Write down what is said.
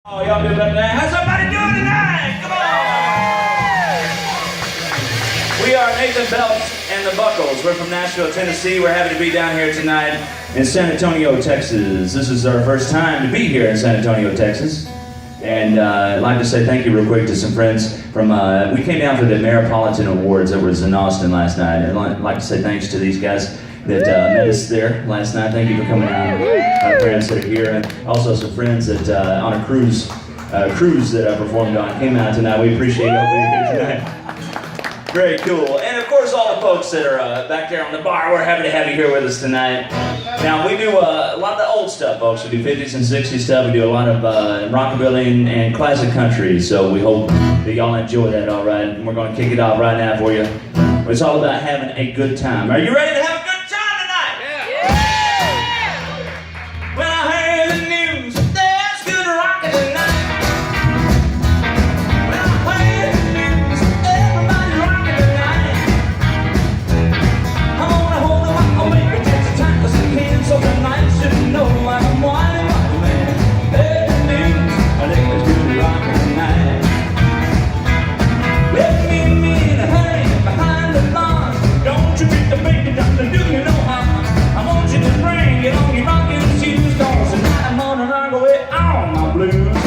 Oh, y'all do better than that. How's everybody doing tonight? Come on! We are Nathan Belt and the Buckles. We're from Nashville, Tennessee. We're happy to be down here tonight in San Antonio, Texas. This is our first time to be here in San Antonio, Texas. And I'd like to say thank you real quick to some friends from, we came down for the Ameripolitan Awards that was in Austin last night. And I'd like to say thanks to these guys that met us there last night. Thank you for coming out. Our friends that are here, and also some friends that on a cruise that I performed on came out tonight. We appreciate y'all being here tonight. Very cool. And of course, all the folks that are back there on the bar, we're happy to have you here with us tonight. Now, we do a lot of the old stuff, folks. We do 50s and 60s stuff. We do a lot of rockabilly and classic country. So we hope that y'all enjoy that, all right? And we're going to kick it off right now for you. It's all about having a good time. Are you ready to have a good time tonight? Yeah! When I heard the news, there's good rockin' tonight. When I heard the news, everybody rockin' tonight. I'm gonna hold the rock, I'll make it just as tight as I can, so tonight should know I'm one man. Heard the news, I think there's good rockin' tonight. Let me in a hurry behind the bar. Don't you beat the baby, nothing do you no harm. I want you to bring it on your rockin' shoes, 'cause tonight I'm gonna rock away all my blues.